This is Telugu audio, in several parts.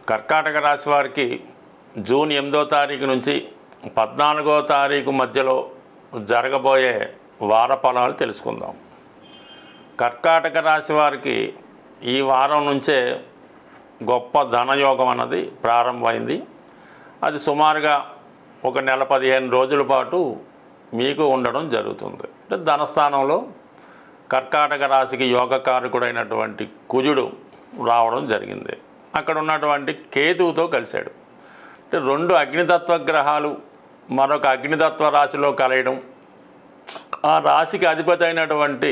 కర్కాటక రాశి వారికి జూన్ 8వ తారీఖు నుంచి 14వ తారీఖు మధ్యలో జరగబోయే వార ఫలాలు తెలుసుకుందాం. కర్కాటక రాశి వారికి ఈ వారం నుంచే గొప్ప ధనయోగం అన్నది ప్రారంభమైంది. అది సుమారుగా ఒక నెల 15 రోజుల పాటు మీకు ఉండడం జరుగుతుంది. అంటే ధనస్థానంలో కర్కాటక రాశికి యోగకారకుడైనటువంటి కుజుడు రావడం జరిగింది. అక్కడ ఉన్నటువంటి కేతువుతో కలిశాడు. అంటే 2 అగ్నితత్వ గ్రహాలు మరొక అగ్నితత్వ రాశిలో కలయడం, ఆ రాశికి అధిపతి అయినటువంటి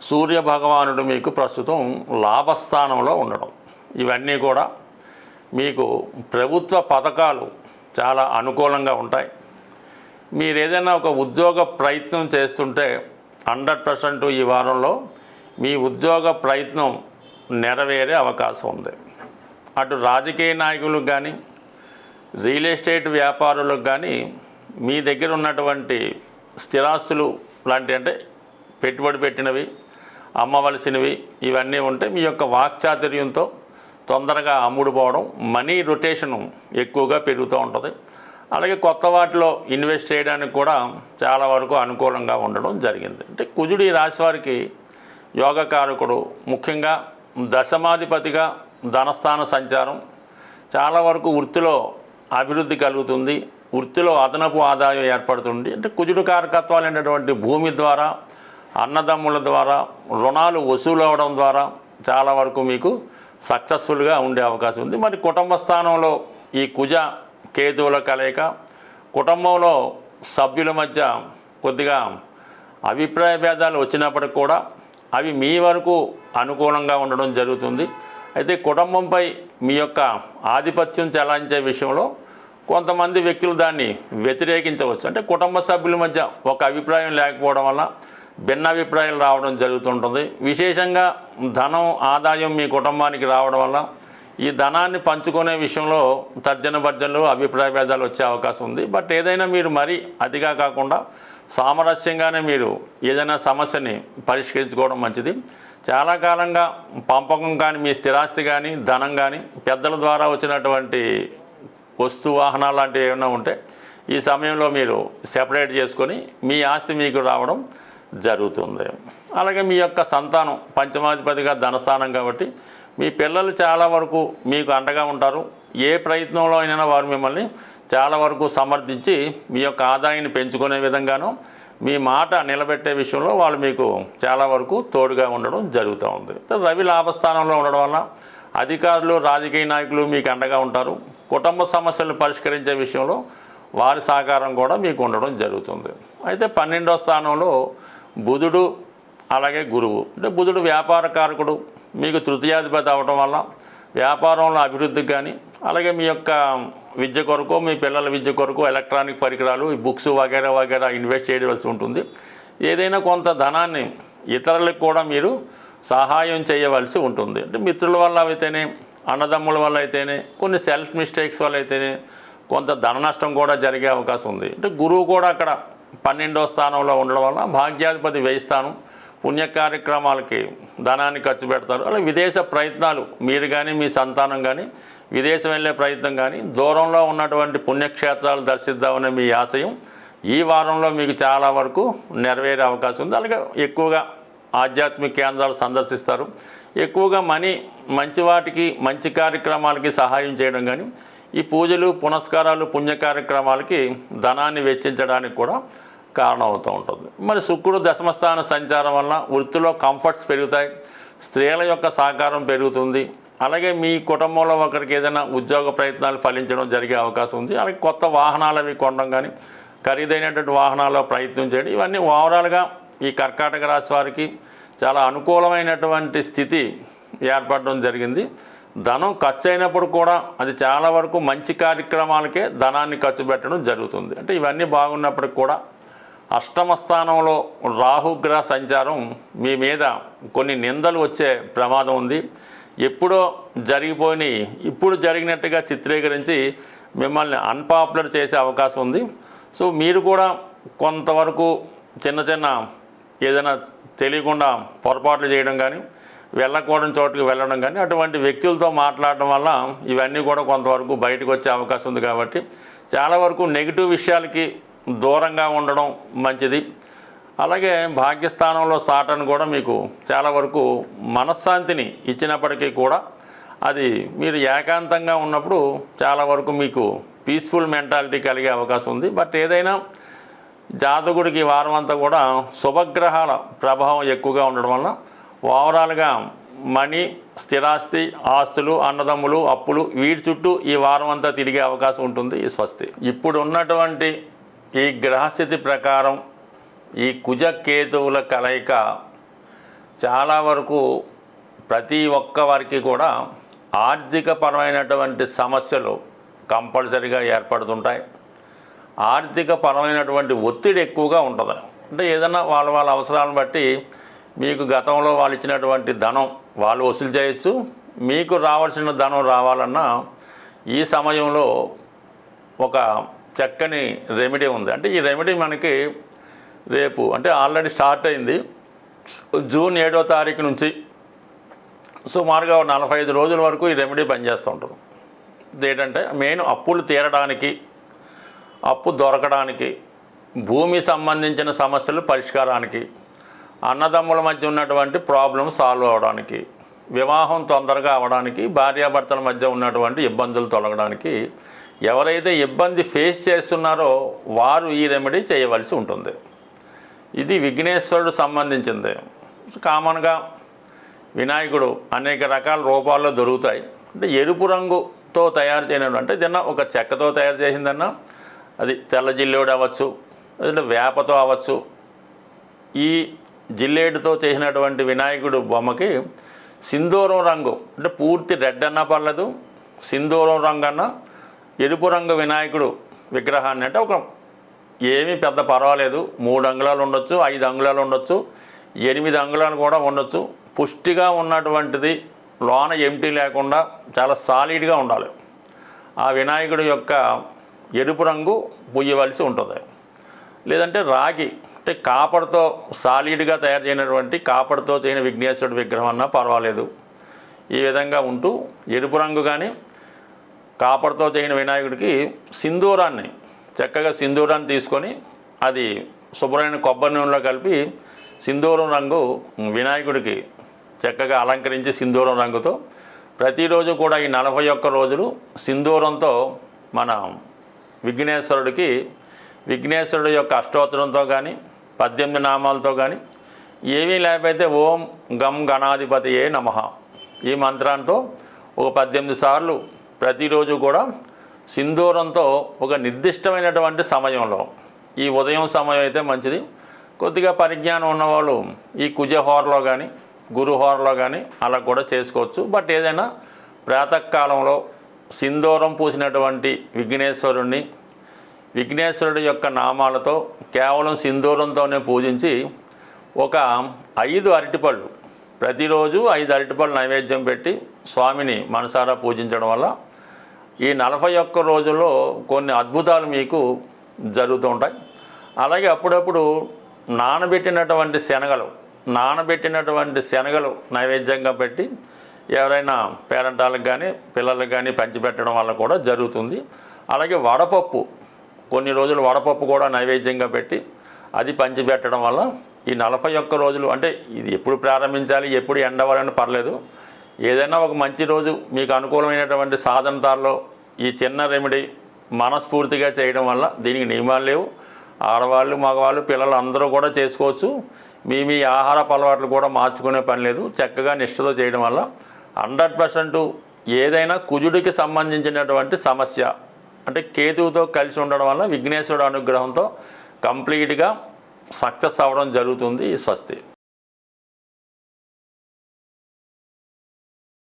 సూర్యభగవానుడు మీకు ప్రస్తుతం లాభస్థానంలో ఉండడం, ఇవన్నీ కూడా మీకు ప్రభుత్వ పథకాలు చాలా అనుకూలంగా ఉంటాయి. మీరు ఏదైనా ఒక ఉద్యోగ ప్రయత్నం చేస్తుంటే 100% ఈ వారంలో మీ ఉద్యోగ ప్రయత్నం నెరవేరే అవకాశం ఉంది. అటు రాజకీయ నాయకులకు కానీ, రియల్ ఎస్టేట్ వ్యాపారులకు కానీ, మీ దగ్గర ఉన్నటువంటి స్థిరాస్తులు లాంటి అంటే పెట్టుబడి పెట్టినవి, అమ్మవలసినవి ఇవన్నీ ఉంటే మీ యొక్క వాక్చాతుర్యంతో తొందరగా అమ్ముడుపోవడం, మనీ రొటేషను ఎక్కువగా పెరుగుతూ ఉంటుంది. అలాగే కొత్త వాటిలో ఇన్వెస్ట్ చేయడానికి కూడా చాలా వరకు అనుకూలంగా ఉండడం జరిగింది. అంటే కుజుడు ఈ రాశి వారికి యోగకారకుడు, ముఖ్యంగా దశమాధిపతిగా ధనస్థాన సంచారం చాలా వరకు వృత్తిలో అభివృద్ధి కలుగుతుంది, వృత్తిలో అదనపు ఆదాయం ఏర్పడుతుంది. అంటే కుజుడు కారకత్వాలు అయినటువంటి భూమి ద్వారా, అన్నదమ్ముల ద్వారా, రుణాలు వసూలు అవడం ద్వారా చాలా వరకు మీకు సక్సెస్ఫుల్గా ఉండే అవకాశం ఉంది. మరి కుటుంబ స్థానంలో ఈ కుజ కేతువుల కలయిక కుటుంబంలో సభ్యుల మధ్య కొద్దిగా అభిప్రాయ భేదాలు వచ్చినప్పటికి కూడా అవి మీ వరకు అనుకూలంగా ఉండడం జరుగుతుంది. అయితే కుటుంబంపై మీ యొక్క ఆధిపత్యం చెలాయించే విషయంలో కొంతమంది వ్యక్తులు దాన్ని వ్యతిరేకించవచ్చు. అంటే కుటుంబ సభ్యుల మధ్య ఒక అభిప్రాయం లేకపోవడం వల్ల భిన్న అభిప్రాయాలు రావడం జరుగుతుంటుంది. విశేషంగా ధనం ఆదాయం మీ కుటుంబానికి రావడం వల్ల ఈ ధనాన్ని పంచుకునే విషయంలో తర్జన భర్జనలు, అభిప్రాయ భేదాలు వచ్చే అవకాశం ఉంది. బట్ ఏదైనా మీరు మరీ అతిగా కాకుండా సామరస్యంగానే మీరు ఏదైనా సమస్యని పరిష్కరించుకోవడం మంచిది. చాలా కాలంగా పంపకం కానీ, మీ స్థిరాస్తి కానీ, ధనం కానీ, పెద్దల ద్వారా వచ్చినటువంటి వస్తు వాహనాలు లాంటివి ఏమైనా ఉంటే ఈ సమయంలో మీరు సెపరేట్ చేసుకొని మీ ఆస్తి మీకు రావడం జరుగుతుంది. అలాగే మీ యొక్క సంతానం పంచమాధిపతిగా ధనస్థానం కాబట్టి మీ పిల్లలు చాలా వరకు మీకు అండగా ఉంటారు. ఏ ప్రయత్నంలో అయినా వారు మిమ్మల్ని చాలా వరకు సమర్థించి మీ యొక్క ఆదాయాన్ని పెంచుకునే విధంగానూ, మీ మాట నిలబెట్టే విషయంలో వాళ్ళు మీకు చాలా వరకు తోడుగా ఉండడం జరుగుతూ ఉంది. రవి లాభస్థానంలో ఉండడం వల్ల అధికారులు, రాజకీయ నాయకులు మీకు అండగా ఉంటారు. కుటుంబ సమస్యలను పరిష్కరించే విషయంలో వారి సహకారం కూడా మీకు ఉండడం జరుగుతుంది. అయితే 12వ స్థానంలో బుధుడు అలాగే గురువు, అంటే బుధుడు వ్యాపార కారకుడు, మీకు తృతీయాధిపతి అవడం వల్ల వ్యాపారంలో అభివృద్ధికి కానీ, అలాగే మీ యొక్క విద్య కొరకు, మీ పిల్లల విద్య కొరకు ఎలక్ట్రానిక్ పరికరాలు, బుక్స్ వగైరా వగైరా ఇన్వెస్ట్ చేయవలసి ఉంటుంది. ఏదైనా కొంత ధనాన్ని ఇతరులకు కూడా మీరు సహాయం చేయవలసి ఉంటుంది. అంటే మిత్రుల వల్ల అయితేనే, అన్నదమ్ముల వల్ల అయితేనే, కొన్ని సెల్ఫ్ మిస్టేక్స్ వల్ల అయితేనే కొంత ధన నష్టం కూడా జరిగే అవకాశం ఉంది. అంటే గురువు కూడా అక్కడ 12వ స్థానంలో ఉండడం వల్ల భాగ్యాధిపతి వ్యయ స్థానం, పుణ్య కార్యక్రమాలకి ధనాన్ని ఖర్చు పెడతారు. అలాగే విదేశ ప్రయత్నాలు మీరు కానీ, మీ సంతానం కానీ విదేశం వెళ్ళే ప్రయత్నం కానీ, దూరంలో ఉన్నటువంటి పుణ్యక్షేత్రాలు దర్శిద్దామనే మీ ఆశయం ఈ వారంలో మీకు చాలా వరకు నెరవేరే అవకాశం ఉంది. అలాగే ఎక్కువగా ఆధ్యాత్మిక కేంద్రాలు సందర్శిస్తారు. ఎక్కువగా మంచి వాటికి, మంచి కార్యక్రమాలకి సహాయం చేయడం కానీ, ఈ పూజలు, పునస్కారాలు, పుణ్య కార్యక్రమాలకి ధనాన్ని వెచ్చించడానికి కూడా కారణం అవుతూ ఉంటుంది. మరి శుక్రుడు దశమస్థాన సంచారం వల్ల వృత్తిలో కంఫర్ట్స్ పెరుగుతాయి, స్త్రీల యొక్క సహకారం పెరుగుతుంది. అలాగే మీ కుటుంబంలో ఒకరికి ఏదైనా ఉద్యోగ ప్రయత్నాలు ఫలించడం జరిగే అవకాశం ఉంది. అలాగే కొత్త వాహనాలు అవి కొనడం కానీ, ఖరీదైనటువంటి వాహనాల్లో ప్రయత్నం చేయడం, ఇవన్నీ ఓవరాల్గా ఈ కర్కాటక రాశి వారికి చాలా అనుకూలమైనటువంటి స్థితి ఏర్పడడం జరిగింది. ధనం ఖర్చు అయినప్పుడు కూడా అది చాలా వరకు మంచి కార్యక్రమాలకే ధనాన్ని ఖర్చు పెట్టడం జరుగుతుంది. అంటే ఇవన్నీ బాగున్నప్పటికి కూడా అష్టమ స్థానంలో రాహుగ్రహ సంచారం మీ మీద కొన్ని నిందలు వచ్చే ప్రమాదం ఉంది. ఎప్పుడో జరిగిపోయి ఇప్పుడు జరిగినట్టుగా చిత్రీకరించి మిమ్మల్ని అన్పాపులర్ చేసే అవకాశం ఉంది. సో మీరు కూడా కొంతవరకు చిన్న ఏదైనా తెలియకుండా పొరపాట్లు చేయడం కానీ, వెళ్ళకూడని చోటుకి వెళ్ళడం కానీ అటువంటి వ్యక్తులతో మాట్లాడడం వల్ల ఇవన్నీ కూడా కొంతవరకు బయటకు వచ్చే అవకాశం ఉంది. కాబట్టి చాలా వరకు నెగిటివ్ విషయాలకి దూరంగా ఉండడం మంచిది. అలాగే భాగ్యస్థానంలో సాటర్న్ కూడా మీకు చాలా వరకు మనశ్శాంతిని ఇచ్చినప్పటికీ కూడా అది మీరు ఏకాంతంగా ఉన్నప్పుడు చాలా వరకు మీకు పీస్ఫుల్ మెంటాలిటీ కలిగే అవకాశం ఉంది. బట్ ఏదైనా జాతకుడికి వారం అంతా కూడా శుభగ్రహాల ప్రభావం ఎక్కువగా ఉండడం వల్ల ఓవరాల్గా మనీ, స్థిరాస్తి, ఆస్తులు, అన్నదమ్ములు, అప్పులు వీటి చుట్టూ ఈ వారం అంతా తిరిగే అవకాశం ఉంటుంది. ఈ స్వస్తి. ఇప్పుడు ఉన్నటువంటి ఈ గ్రహస్థితి ప్రకారం ఈ కుజ కేతువుల కలయిక చాలా వరకు ప్రతి ఒక్క వారికి కూడా ఆర్థికపరమైనటువంటి సమస్యలు కంపల్సరీగా ఏర్పడుతుంటాయి. ఆర్థిక పరమైనటువంటి ఒత్తిడి ఎక్కువగా ఉంటుంది. అంటే ఏదైనా వాళ్ళ అవసరాలను బట్టి మీకు గతంలో వాళ్ళు ఇచ్చినటువంటి ధనం వాళ్ళు వసూలు చేయొచ్చు. మీకు రావాల్సిన ధనం రావాలన్నా ఈ సమయంలో ఒక చక్కని రెమెడీ ఉంది. అంటే ఈ రెమెడీ మనకి రేపు అంటే ఆల్రెడీ స్టార్ట్ అయింది. జూన్ 7వ తారీఖు నుంచి సుమారుగా 45 రోజుల వరకు ఈ రెమెడీ పనిచేస్తూ ఉంటుంది. ఏంటంటే మెయిన్ అప్పులు తీరడానికి, అప్పు దొరకడానికి, భూమి సంబంధించిన సమస్యలు పరిష్కారానికి, అన్నదమ్ముల మధ్య ఉన్నటువంటి ప్రాబ్లం సాల్వ్ అవ్వడానికి, వివాహం తొందరగా అవ్వడానికి, భార్యాభర్తల మధ్య ఉన్నటువంటి ఇబ్బందులు తొలగడానికి, ఎవరైతే ఇబ్బంది ఫేస్ చేస్తున్నారో వారు ఈ రెమెడీ చేయవలసి ఉంటుంది. ఇది విఘ్నేశ్వరుడు సంబంధించింది. కామన్గా వినాయకుడు అనేక రకాల రూపాల్లో దొరుకుతాయి. అంటే ఎరుపు రంగుతో తయారు చేయడం అంటే ఏదన్నా ఒక చెక్కతో తయారు చేసిందన్నా అది తెల్ల జిల్లేడు అవ్వచ్చు, లేదంటే వేపతో అవ్వచ్చు. ఈ జిల్లేడుతో చేసినటువంటి వినాయకుడు బొమ్మకి సింధూరం రంగు అంటే పూర్తి రెడ్ అన్నా పర్లేదు, సింధూరం రంగు అన్నా, ఎరుపు రంగు వినాయకుడు విగ్రహాన్ని అంటే ఒక ఏమీ పెద్ద పర్వాలేదు 3 అంగుళాలు ఉండొచ్చు, 5 అంగుళాలు ఉండొచ్చు, 8 అంగుళాలు కూడా ఉండొచ్చు. పుష్టిగా ఉన్నటువంటిది, లోన ఎంటీ లేకుండా చాలా సాలిడ్గా ఉండాలి. ఆ వినాయకుడి యొక్క ఎరుపు రంగు పుయ్యవలసి ఉంటుంది. లేదంటే రాగి అంటే కాపర్తో సాలిడ్గా తయారు చేయనటువంటి కాపర్తో చేయని విఘ్నేశ్వరుడు విగ్రహం అన్నా పర్వాలేదు. ఈ విధంగా ఉంటూ ఎరుపు రంగు కానీ కాపర్తో చేయని వినాయకుడికి సింధూరాన్ని చక్కగా సింధూరాన్ని తీసుకొని అది శుభ్రమైన కొబ్బరి నూనెలో కలిపి సింధూరం రంగు వినాయకుడికి చక్కగా అలంకరించి సింధూరం రంగుతో ప్రతిరోజు కూడా ఈ 41 రోజులు సింధూరంతో మన విఘ్నేశ్వరుడు యొక్క అష్టోత్తరంతో కానీ 18 నామాలతో కానీ ఏమీ లేకపోతే ఓం గం గణాధిపతియే నమః ఈ మంత్రంతో ఒక 18 సార్లు ప్రతిరోజు కూడా సింధూరంతో ఒక నిర్దిష్టమైనటువంటి సమయంలో, ఈ ఉదయం సమయం అయితే మంచిది. కొద్దిగా పరిజ్ఞానం ఉన్నవాళ్ళు ఈ కుజహోరలో కానీ గురుహోరలో కానీ అలా కూడా చేసుకోవచ్చు. బట్ ఏదైనా ప్రాతకాలంలో సింధూరం పూసినటువంటి విఘ్నేశ్వరుడి యొక్క నామాలతో కేవలం సింధూరంతోనే పూజించి ఒక 5 అరటిపళ్ళు ప్రతిరోజు 5 అరటిపళ్ళు నైవేద్యం పెట్టి స్వామిని మనసారా పూజించడం వల్ల ఈ 41 రోజుల్లో కొన్ని అద్భుతాలు మీకు జరుగుతూ ఉంటాయి. అలాగే అప్పుడప్పుడు నానబెట్టినటువంటి శనగలు నైవేద్యంగా పెట్టి ఎవరైనా పేరెంటాలకు కానీ పిల్లలకు కానీ పంచిపెట్టడం వల్ల కూడా జరుగుతుంది. అలాగే వడపప్పు కొన్ని రోజులు వడపప్పు కూడా నైవేద్యంగా పెట్టి అది పంచిపెట్టడం వల్ల ఈ 41 రోజులు అంటే ఇది ఎప్పుడు ప్రారంభించాలి, ఎప్పుడు ఎండవాలని పర్లేదు. ఏదైనా ఒక మంచి రోజు మీకు అనుకూలమైనటువంటి సాధనతాల్లో ఈ చిన్న రెమెడీ మనస్ఫూర్తిగా చేయడం వల్ల దీనికి నియమాలు లేవు. ఆడవాళ్ళు, మగవాళ్ళు, పిల్లలు అందరూ కూడా చేసుకోవచ్చు. మీ ఆహారపు అలవాట్లు కూడా మార్చుకునే పని లేదు. చక్కగా నిష్ఠతో చేయడం వల్ల 100% ఏదైనా కుజుడికి సంబంధించినటువంటి సమస్య అంటే కేతువుతో కలిసి ఉండడం వల్ల విఘ్నేశ్వరుడు అనుగ్రహంతో కంప్లీట్గా సక్సెస్ అవ్వడం జరుగుతుంది. స్వస్తి.